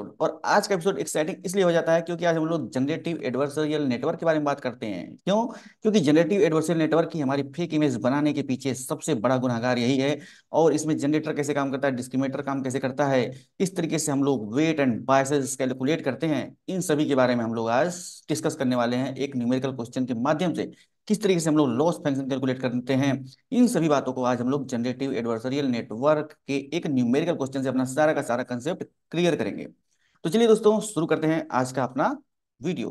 Episode. और आज का एपिसोड एक्साइटिंग इसलिए हो जाता है क्योंकि आज हम लोग जनरेटिव एडवर्सरियल नेटवर्क के बारे में बात करते हैं। क्यों? क्योंकि जनरेटिव एडवर्सरियल नेटवर्क की हमारी फेक इमेज बनाने के पीछे सबसे बड़ा गुनहगार यही है। और इसमें जनरेटर कैसे काम करता है, डिस्क्रिमिनेटर काम कैसे करता है, किस तरीके से हम लोग वेट एंड बायसेस कैलकुलेट करते हैं, इन सभी के बारे में हम लोग आज डिस्कस करने वाले हैं एक न्यूमेरिकल क्वेश्चन के माध्यम से। किस तरीके से हम लोग लॉस फंक्शन कैलकुलेट करते हैं, इन सभी बातों को आज हम लोग जनरेटिव एडवर्सरियल नेटवर्क के एक न्यूमेरिकल क्वेश्चन से अपना सारा का सारा कंसेप्ट क्लियर करेंगे। तो चलिए दोस्तों शुरू करते हैं आज का अपना वीडियो।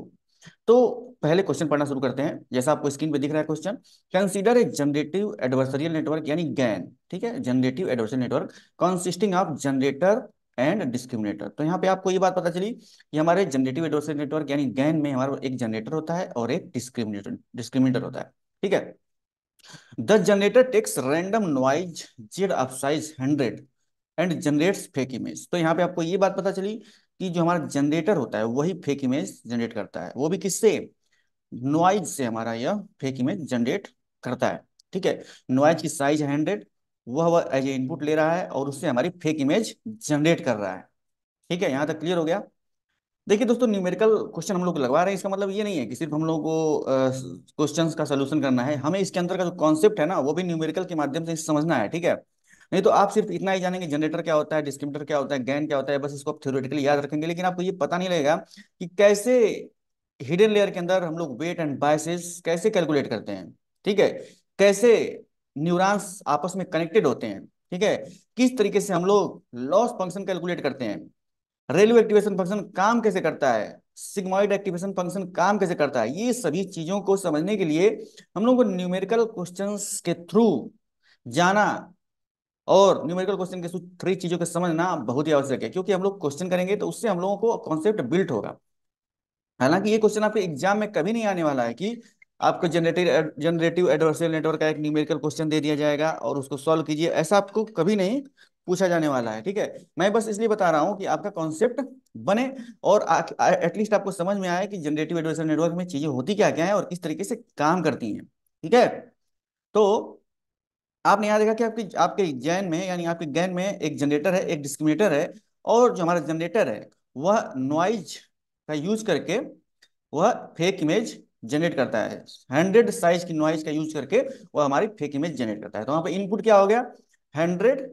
तो पहले क्वेश्चन पढ़ना शुरू करते हैं। जैसा आपको स्क्रीन पे दिख रहा है question, consider a generative adversarial network यानी गैन। ठीक है, generative adversarial network consisting of generator and discriminator. तो यहाँ पे आपको ये बात पता चली कि हमारे जनरेटिव एडवर्सरियल नेटवर्क यानी गैन में हमारा एक जनरेटर होता है और एक डिस्क्रिमिनेटर डिस्क्रिमिनेटर होता है। ठीक है, the generator takes random noise Z of size 100 and generates fake image. तो यहाँ पे आपको ये बात पता चली कि जो हमारा जनरेटर होता है वही फेक इमेज जनरेट करता है, वो भी किससे? नॉइज से हमारा यह फेक इमेज जनरेट करता है। ठीक है, नॉइज की साइज 100, वह एज ए इनपुट ले रहा है और उससे हमारी फेक इमेज जनरेट कर रहा है। ठीक है, यहाँ तक क्लियर हो गया। देखिए दोस्तों, न्यूमेरिकल क्वेश्चन हम लोग लगवा रहे हैं, इसका मतलब ये नहीं है कि सिर्फ हम लोगों को क्वेश्चंस का सोल्यूशन करना है, हमें इसके अंदर का जो कॉन्सेप्ट है ना वो भी न्यूमेरिकल के माध्यम से समझना है। ठीक है, नहीं तो आप सिर्फ इतना ही जानेंगे जनरेटर क्या होता है, डिस्क्रिमिनेटर क्या होता है, गैन क्या होता है, बस इसको आप थ्योरेटिकली याद रखेंगे, लेकिन आपको ये पता नहीं लगेगा कि कैसे हिडन लेयर के अंदर हम लोग वेट एंड बायसेस कैसे कैलकुलेट करते हैं। ठीक है, कैसे न्यूरॉन्स आपस में कनेक्टेड होते हैं। ठीक है, किस तरीके से हम लोग लॉस फंक्शन कैलकुलेट करते हैं, रेलवे एक्टिवेशन फंक्शन काम कैसे करता है, सिग्मॉइड एक्टिवेशन फंक्शन काम कैसे करता है, ये सभी चीजों को समझने के लिए हम लोग को न्यूमेरिकल क्वेश्चंस के थ्रू जाना और न्यूमेरिकल क्वेश्चन के थ्रू थ्री चीजों को समझना बहुत ही आवश्यक है। क्योंकि हम लोग क्वेश्चन करेंगे तो उससे हम लोगों को कॉन्सेप्ट बिल्ट होगा। हालांकि ये क्वेश्चन आपके एग्जाम में कभी नहीं आने वाला है कि आपको जनरेटिव एडवर्सरियल नेटवर्क का एक न्यूमेरिकल क्वेश्चन दे दिया जाएगा और उसको सॉल्व कीजिए, ऐसा आपको कभी नहीं पूछा जाने वाला है। ठीक है, मैं बस इसलिए बता रहा हूं कि आपका कॉन्सेप्ट बने और एटलीस्ट आपको समझ में आए कि जनरेटिव एडवर्सरियल नेटवर्क में चीजें होती क्या क्या है और किस तरीके से काम करती हैं। ठीक है, तो आपने यहाँ देखा कि आपकी आपके जैन में यानी आपके गैन में एक जनरेटर है, एक डिस्क्रिमिनेटर है, और जो हमारा जनरेटर है वह नॉइज का यूज करके वह फेक इमेज जनरेट करता है। 100 साइज की नॉइज का यूज करके वह हमारी फेक इमेज जनरेट करता है। तो वहां पे इनपुट क्या हो गया? 100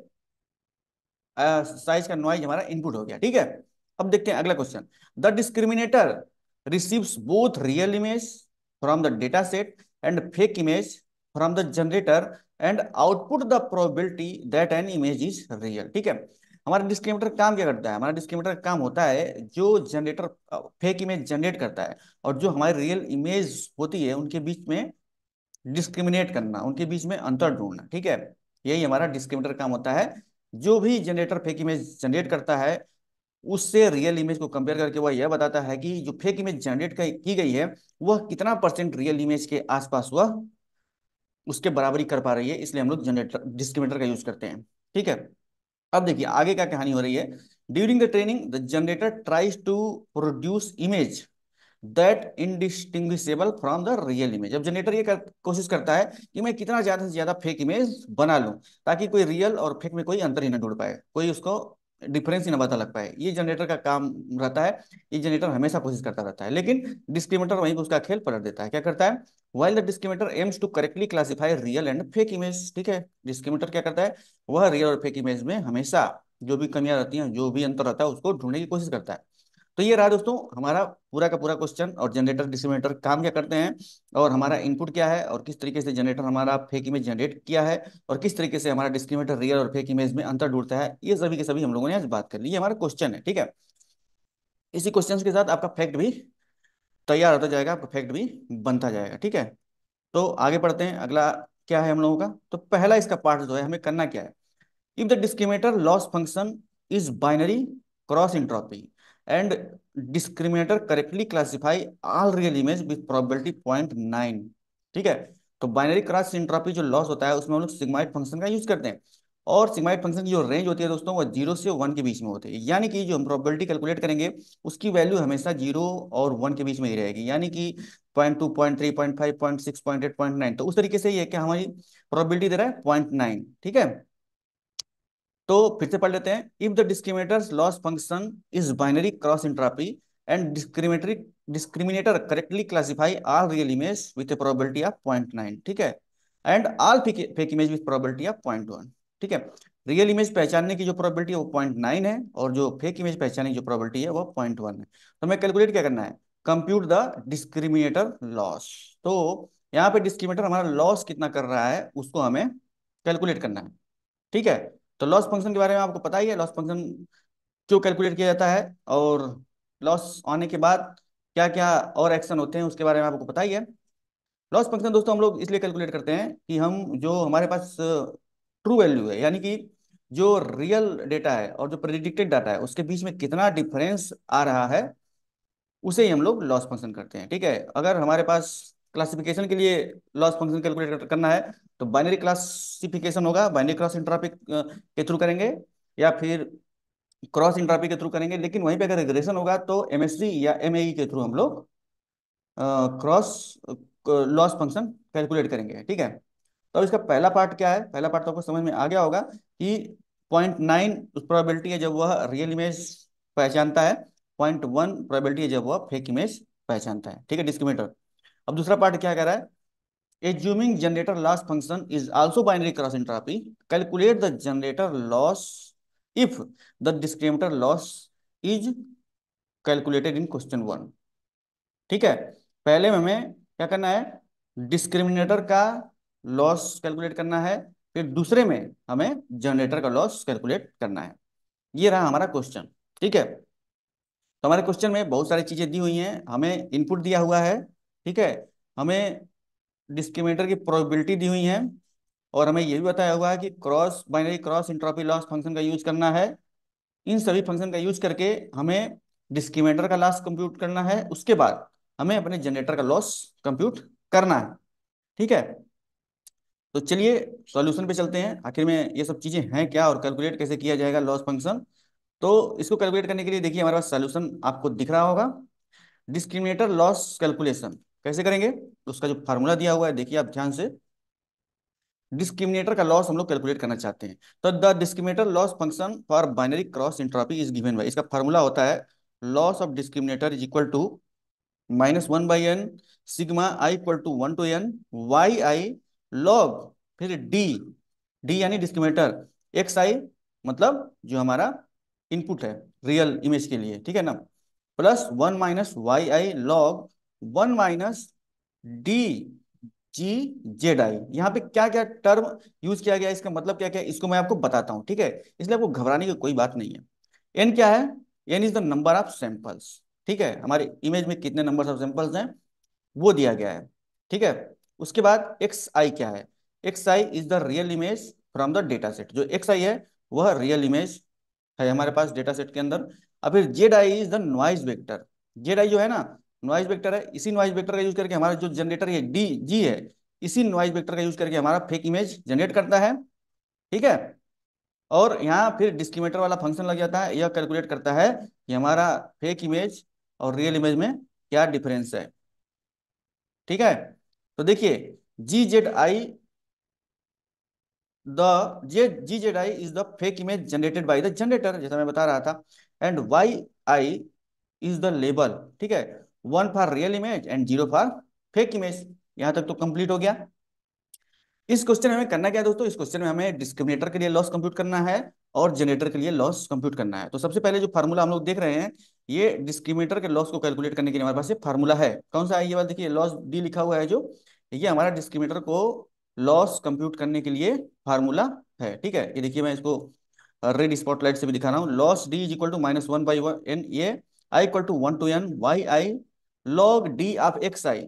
साइज का नॉइज हमारा इनपुट हो गया। ठीक है, अब देखते हैं अगला question. The discriminator receives both real image from the data set and fake image from the generator and output the probability that an image is real. ठीक है, हमारा डिस्क्रिमिनेटर काम क्या करता है? हमारा डिस्क्रिमिनेटर काम होता है जो जनरेटर फेक इमेज जनरेट करता है और जो हमारी रियल इमेज होती है उनके बीच में डिस्क्रिमिनेट करना, उनके बीच में अंतर ढूंढना। ठीक है, यही हमारा डिस्क्रिमिनेटर काम होता है। जो भी जनरेटर फेक इमेज जनरेट करता है उससे रियल इमेज को कंपेयर करके वह यह बताता है कि जो फेक इमेज जनरेट की गई है वह कितना परसेंट रियल इमेज के आसपास वह उसके बराबरी कर पा रही है, इसलिए हम लोग जनरेटर डिस्क्रिमिनेटर का यूज करते हैं। ठीक है, अब देखिए आगे क्या कहानी हो रही है। During the training the generator tries to produce image that indistinguishable from the real image. अब जनरेटर ये कोशिश करता है कि मैं कितना ज्यादा से ज्यादा फेक इमेज बना लूं ताकि कोई रियल और फेक में कोई अंतर ही ना ढूंढ पाए, कोई उसको डिफरेंस ही ना पता लग पाए। ये जनरेटर का काम रहता है, ये जनरेटर हमेशा कोशिश करता रहता है, लेकिन डिस्क्रिमिनेटर वहीं पे उसका खेल पलट देता है। क्या करता है? while the discriminator aims to correctly classify real and fake image. ठीक है, डिस्क्रिमिनेटर क्या करता है? वह रियल और फेक इमेज में हमेशा जो भी कमियां रहती हैं, जो भी अंतर रहता है, उसको ढूंढने की कोशिश करता है। तो ये रहा दोस्तों हमारा पूरा का पूरा क्वेश्चन, और जनरेटर डिस्क्रिमिनेटर काम क्या करते हैं और हमारा इनपुट क्या है और किस तरीके से जनरेटर हमारा फेक इमेज जनरेट किया है और किस तरीके से हमारा डिस्क्रिमिनेटर रियल और फेक इमेज में अंतर ढूंढता है, ये सभी के सभी हम लोगों ने आज बात कर ली। ये हमारा क्वेश्चन है। ठीक है, इसी क्वेश्चन के साथ आपका फैक्ट भी तैयार होता जाएगा, आपका फैक्ट भी बनता जाएगा। ठीक है, तो आगे बढ़ते हैं। अगला क्या है हम लोगों का? तो पहला इसका पार्ट जो है हमें करना क्या है। If the discriminator loss function is binary cross entropy and discriminator correctly classify all real image with probability 0.9। ठीक है, तो बाइनरी क्रॉस एंट्रोपी जो लॉस होता है उसमें हम लोग सिग्माइड फंक्शन का यूज करते हैं, और सिग्माइड फंक्शन की जो रेंज होती है दोस्तों वो 0 से 1 के बीच में होती है। यानी कि जो हम प्रोबेबिलिटी कैलकुलेट करेंगे उसकी वैल्यू हमेशा 0 और 1 के बीच में ही रहेगी, यानी कि 0.2 0.3 0.5 0.6 0.8 0.9। तो उस तरीके से ये क्या हमारी प्रोबेबिलिटी दे रहा है 0.9। ठीक है, तो फिर से पढ़ लेते हैं। If the discriminator's loss function is binary cross entropy and discriminator correctly classify all real image with a probability of 0.9, ठीक है, and all fake image with probability of 0.1, ठीक है। रियल इमेज पहचानने की जो प्रोबेबिलिटी है वो 0.9 है, और जो फेक इमेज पहचानने की जो प्रोबेबिलिटी है वो 0.1 है। तो हमें कैलकुलेट क्या करना है, कंप्यूट द डिस्क्रिमिनेटर लॉस। तो यहाँ पे डिस्क्रिमिनेटर हमारा लॉस कितना कर रहा है उसको हमें कैलकुलेट करना है, ठीक है। तो लॉस फंक्शन के बारे में आपको पता ही है, लॉस फंक्शन क्यों कैलकुलेट किया जाता है, और लॉस आने के बाद क्या क्या और एक्शन होते हैं उसके बारे में आपको पता ही है। लॉस फंक्शन दोस्तों हम लोग इसलिए कैलकुलेट करते हैं कि हम जो हमारे पास ट्रू वैल्यू है, यानी कि जो रियल डेटा है और जो प्रेडिक्टेड डाटा है उसके बीच में कितना डिफरेंस आ रहा है, उसे ही हम लोग लॉस फंक्शन करते हैं, ठीक है। अगर हमारे पास क्लासिफिकेशन के लिए लॉस फंक्शन कैलकुलेट करना है तो बाइनरी क्लासिफिकेशन होगा, बाइनरी क्रॉस इंट्रॉपी के थ्रू करेंगे, या फिर क्रॉस इंट्रॉपी के थ्रू करेंगे। लेकिन वहीं पे अगर रिग्रेशन होगा तो एमएससी या एमएई के थ्रू हम लोग क्रॉस लॉस फंक्शन कैलकुलेट करेंगे, ठीक है। तो अब इसका पहला पार्ट क्या है, पहला पार्ट तो आपको समझ में आ गया होगा कि 0.9 उस प्रोबेबिलिटी है जब वह रियल इमेज पहचानता है, 0.1 प्रोबेबिलिटी है जब वह फेक इमेज पहचानता है, ठीक है, डिस्क्रिमिनेटर। अब दूसरा पार्ट क्या कह रहा है, assuming generator loss function is also binary cross entropy, calculate the generator loss if the discriminator loss is calculated in question 1, ठीक है। पहले में हमें क्या करना है, डिस्क्रिमिनेटर का लॉस कैलकुलेट करना है, फिर दूसरे में हमें जनरेटर का लॉस कैलकुलेट करना है। ये रहा हमारा क्वेश्चन, ठीक है। तो हमारे क्वेश्चन में बहुत सारी चीजें दी हुई हैं, हमें इनपुट दिया हुआ है, ठीक है, हमें डिस्क्रिमिनेटर की प्रोबेबिलिटी दी हुई है, और हमें यह भी बताया हुआ है कि cross binary cross entropy loss function का यूज करना है। इन सभी फंक्शन का यूज करके हमें डिस्क्रिमिनेटर का लॉस कंप्यूट करना है, उसके बाद हमें अपने जनरेटर का लॉस कंप्यूट करना है, ठीक है। तो चलिए सॉल्यूशन पे चलते हैं, आखिर में ये सब चीजें हैं क्या और कैलकुलेट कैसे किया जाएगा लॉस फंक्शन। तो इसको कैलकुलेट करने के लिए देखिए हमारे पास सॉल्यूशन आपको दिख रहा होगा। डिस्क्रिमिनेटर लॉस कैलकुलेशन कैसे करेंगे, उसका जो फार्मूला दिया हुआ है देखिए आप ध्यान से। डिस्क्रिमिनेटर का लॉस हम लोग कैलकुलेट करना चाहते हैं, तो the discriminator loss function for binary cross entropy is given by, इसका फार्मूला होता है loss of discriminator is equal to -1/n sigma I equal to 1 to n Y I log, फिर डी, डी यानी discriminator, X I मतलब जो हमारा input है real image के लिए, ठीक है ना, plus 1 - Y I log 1 - D G Z I. यहाँ पे क्या क्या टर्म यूज किया गया है, इसका मतलब क्या क्या है, इसको मैं आपको बताता हूँ, ठीक है। इसलिए आपको घबराने की कोई बात नहीं है। एन क्या है, N is the number of samples, ठीक है, हमारे इमेज में कितने नंबर ऑफ सैंपल्स हैं वो दिया गया है, ठीक है। उसके बाद एक्स आई क्या है, X I is the real image from the data set, जो एक्स आई है वह रियल इमेज है हमारे पास डेटा सेट के अंदर। अब फिर Z I is the noise vector, Z I जो है ना नॉइज वेक्टर है, इसी नॉइज वेक्टर का यूज करके हमारा जो जनरेटर है डी जी है, इसी नॉइज वेक्टर का यूज करके हमारा फेक इमेज जनरेट करता है, ठीक है। और यहाँ फिर डिस्क्रिमिनेटर वाला फंक्शन लग जाता है, यह कैलकुलेट करता है कि हमारा फेक इमेज और रियल इमेज में क्या डिफरेंस है, ठीक है। तो देखिए G Z I the G Z I is the fake image generated by the generator, जैसा मैं बता रहा था, and Y I is the label, ठीक है, 1 for real image and 0 for fake image. यहां तक तो कंप्लीट हो गया। इस क्वेश्चन में हमें करना क्या है दोस्तों, इस क्वेश्चन में हमें डिस्क्रिमिनेटर के लिए लॉस कंप्यूट करना है और जनरेटर के लिए लॉस कंप्यूट करना है। तो सबसे पहले जो फार्मूला हम लोग देख रहे हैं, ये डिस्क्रिमिनेटर के लॉस को कैलकुलेट करने के लिए हमारे पास ये फार्मूला है, कौन सा है ये वाला, देखिए लॉस डी लिखा हुआ है जो, ये हमारा डिस्क्रिमिनेटर को लॉस कंप्यूट करने के लिए फार्मूला है, ठीक है। ये देखिए मैं इसको रेड स्पॉटलाइट से भी दिखा रहा हूँ, loss D is equal to -1/n A I equal to 1 to n Y I log D of X I,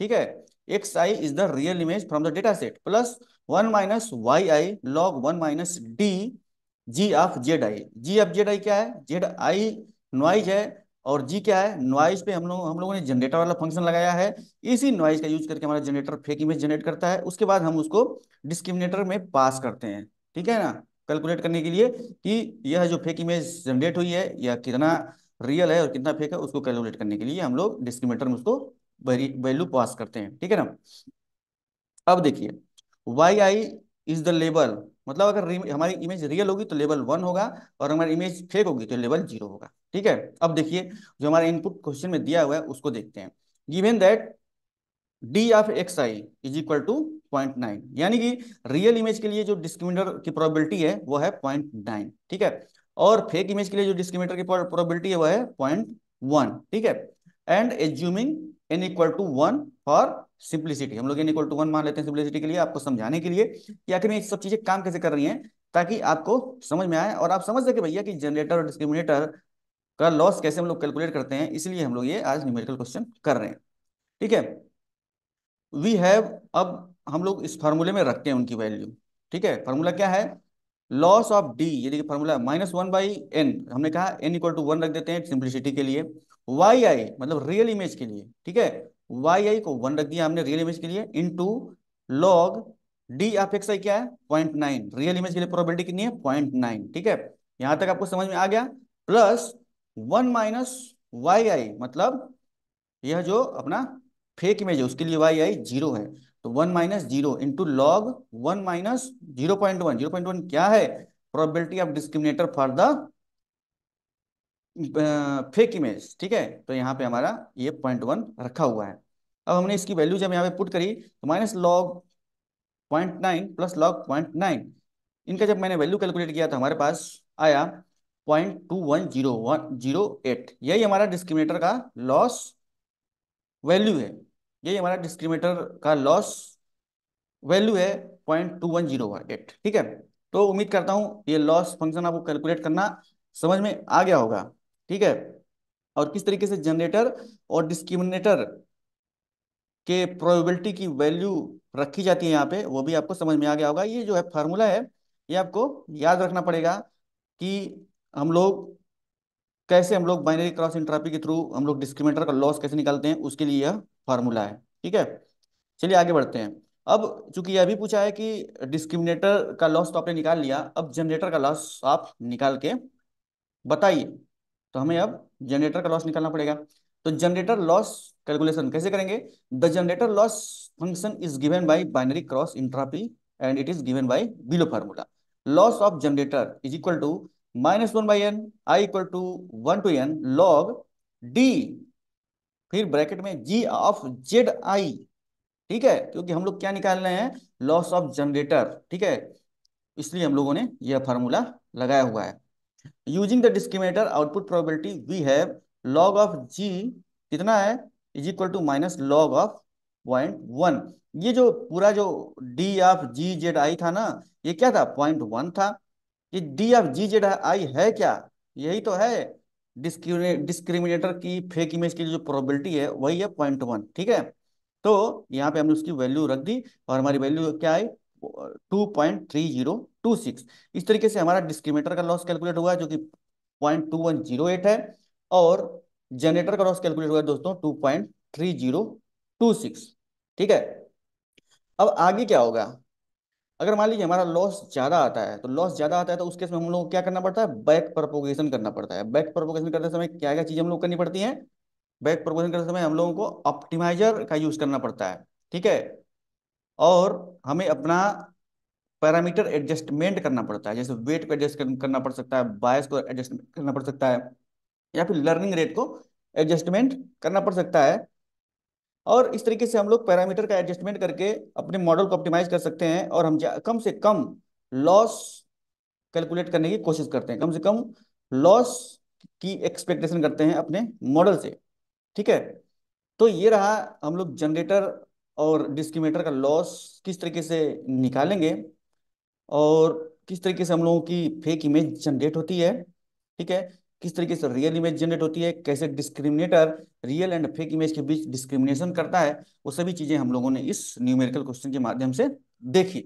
ठीक है, X I is the real image from the data set, plus 1 - Y I log 1 - D G of Z I. G of Z I क्या है, Z I noise है, और जी क्या है, noise पे हम लोगों ने जनरेटर वाला फंक्शन लगाया है, इसी नॉइज का यूज करके हमारा जनरेटर फेक इमेज जनरेट करता है, उसके बाद हम उसको डिस्क्रिमिनेटर में पास करते हैं, ठीक है ना, कैलकुलेट करने के लिए कि यह जो फेक इमेज जनरेट हुई है यह कितना रियल है और कितना फेक है, उसको कैलकुलेट करने के लिए हम लोग डिस्क्रिमिनेटर में उसको वैल्यू पास करते हैं, ठीक है ना। अब देखिए Y I is the label, मतलब अगर हमारी इमेज रियल होगी तो लेवल 1 होगा, और हमारी इमेज फेक होगी तो लेवल 0 होगा। ठीक है, अब देखिए जो हमारे इनपुट क्वेश्चन में दिया हुआ है उसको देखते हैं। Given that D of X I is equal to 0.9, यानी कि रियल इमेज के लिए जो डिस्क्रिमिनेटर की प्रोबेबिलिटी है वो है 0.9। ठीक है, और फेक इमेज के लिए जो डिस्क्रिमिनेटर की प्रोबेबिलिटी है वो है 0.1। ठीक है, and assuming N equal to 1 for simplicity, हम लोग एन इक्वल टू 1 मान लेते हैं सिंप्लिसिटी के लिए, आपको समझाने के लिए कि आखिर में ये सब चीजें काम कैसे कर रही हैं, ताकि आपको समझ में आए और आप समझ सके भैया कि जनरेटर और डिस्क्रिमिनेटर का लॉस कैसे हम लोग कैलकुलेट करते हैं। इसलिए हम लोग ये आज न्यूमेरिकल क्वेश्चन कर रहे हैं। ठीक है, वी हैव, अब हम लोग इस फार्मूले में रखते हैं उनकी वैल्यू। ठीक है, फार्मूला क्या है, लॉस ऑफ डी, ये देखिए फार्मूला -1/n, हमने कहा n इक्वल टू 1 रख देते हैं सिंप्लिसिटी के लिए। वाई आई मतलब रियल इमेज के लिए, ठीक है, वाई आई को 1 रख दिया हमने रियल इमेज के लिए, into log D of X I क्या है 0.9, रियल इमेज के लिए प्रोबेबिलिटी कितनी है 0.9। ठीक है, यहां तक आपको समझ में आ गया। प्लस 1 माइनस वाई आई, मतलब यह जो अपना फेक इमेज है उसके लिए वाई आई 0 है, तो 1 - 0 इंटू लॉग 1 - 0.1, 0.1 क्या है, probability of discriminator for the fake image. ठीक है, तो यहाँ पे हमारा ये 0.1 रखा हुआ है। अब हमने इसकी वैल्यू जब यहाँ पे पुट करी तो माइनस लॉग 0.9 प्लस लॉग 0.9, इनका जब मैंने वैल्यू कैलकुलेट किया तो हमारे पास आया 0.21008, यही हमारा डिस्क्रिमिनेटर का लॉस वैल्यू है, यही हमारा डिस्क्रिमिनेटर का लॉस वैल्यू है 0.21008। ठीक है, तो उम्मीद करता हूं ये लॉस फंक्शन आपको कैलकुलेट करना समझ में आ गया होगा। ठीक है, और किस तरीके से जनरेटर और डिस्क्रिमिनेटर के प्रोबेबिलिटी की वैल्यू रखी जाती है यहाँ पे वो भी आपको समझ में आ गया होगा। ये जो है फार्मूला है ये आपको याद रखना पड़ेगा कि हम लोग कैसे, हम लोग बाइनरी क्रॉस एंट्रोपी के थ्रू हम लोग डिस्क्रिमिनेटर का लॉस कैसे निकालते हैं, उसके लिए यह फार्मूला है। ठीक है, चलिए आगे बढ़ते हैं। अब चूंकि यह भी पूछा है कि डिस्क्रिमिनेटर का लॉस तो आपने निकाल लिया, अब जनरेटर का लॉस आप निकाल के बताइए। तो हमें अब जनरेटर का लॉस निकालना पड़ेगा। तो जनरेटर लॉस कैलकुलेशन कैसे करेंगे, the generator loss function is given by binary cross entropy and it is given by below formula. Loss of generator is equal to -1/n, I equal to 1 to n log D, फिर bracket में G of Z आई। ठीक है, क्योंकि हम लोग क्या निकाल रहे हैं, लॉस ऑफ जनरेटर। ठीक है, इसलिए हम लोगों ने यह फार्मूला लगाया हुआ है। Using the discriminator output probability we have log of G कितना है, is equal to minus log of 0.1। ये जो पूरा जो D of G Z I था ना, ये क्या था 0.1 था। ये D of G Z I है क्या, यही तो है डिस्क्रिमिनेटर की फेक इमेज की जो प्रोबेबिलिटी है वही है 0.1। ठीक है, तो यहाँ पे हमने उसकी वैल्यू रख दी और हमारी वैल्यू क्या आई 2.3026। इस तरीके से हमारा डिस्क्रिमिनेटर का लॉस कैलकुलेट हुआ जो कि 0.2108 है, और जनरेटर का लॉस कैलकुलेट हुआ दोस्तों 2.3026। ठीक है, अब आगे क्या होगा, अगर मान लीजिए हमारा लॉस ज्यादा आता है, तो लॉस ज्यादा आता है तो उस केस में हम लोग को क्या करना पड़ता है, बैक प्रोपोगेशन करना पड़ता है। बैक प्रोपोगेशन करते समय क्या क्या चीजें हम लोग करनी पड़ती हैं, बैक प्रोपोगेशन करते समय हम लोगों को ऑप्टिमाइजर का यूज करना पड़ता है। ठीक है, और हमें अपना पैरामीटर एडजस्टमेंट करना पड़ता है, जैसे वेट को एडजस्ट करना पड़ सकता है, बायस को एडजस्ट करना पड़ सकता है, या फिर लर्निंग रेट को एडजस्टमेंट करना पड़ सकता है। और इस तरीके से हम लोग पैरामीटर का एडजस्टमेंट करके अपने मॉडल को ऑप्टिमाइज कर सकते हैं, और हम कम से कम लॉस कैलकुलेट करने की कोशिश करते हैं, कम से कम लॉस की एक्सपेक्टेशन करते हैं अपने मॉडल से। ठीक है, तो ये रहा हम लोग जनरेटर और डिस्क्रिमिनेटर का लॉस किस तरीके से निकालेंगे, और किस तरीके से हम लोगों की फेक इमेज जनरेट होती है। ठीक है, किस तरीके से रियल इमेज जनरेट होती है, कैसे discriminator real and fake image के बीच डिस्क्रिमिनेशन करता है, वो सभी चीजें हम लोगों ने इस न्यूमेरिकल क्वेश्चन के माध्यम से देखी।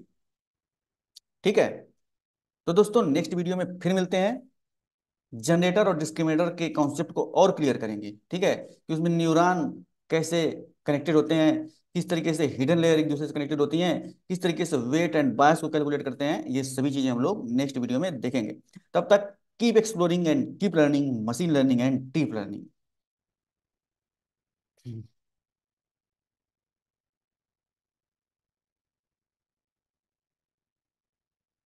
ठीक है, तो दोस्तों नेक्स्ट वीडियो में फिर मिलते हैं, जनरेटर और डिस्क्रिमिनेटर के कॉन्सेप्ट को और क्लियर करेंगे। ठीक है, कि उसमें न्यूरॉन कैसे कनेक्टेड होते हैं, किस तरीके से हिडन लेयर एक दूसरे से कनेक्टेड होती हैं, किस तरीके से वेट एंड बायस को कैलकुलेट करते हैं, ये सभी चीजें हम लोग नेक्स्ट वीडियो में देखेंगे। तब तक keep exploring and keep learning machine learning and deep learning.